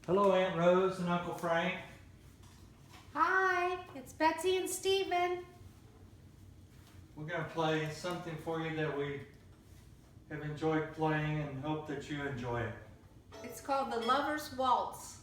Hello, Aunt Rose and Uncle Frank. Hi, it's Betsy and Steven. We're going to play something for you that we have enjoyed playing and hope that you enjoy it. It's called the Lover's Waltz.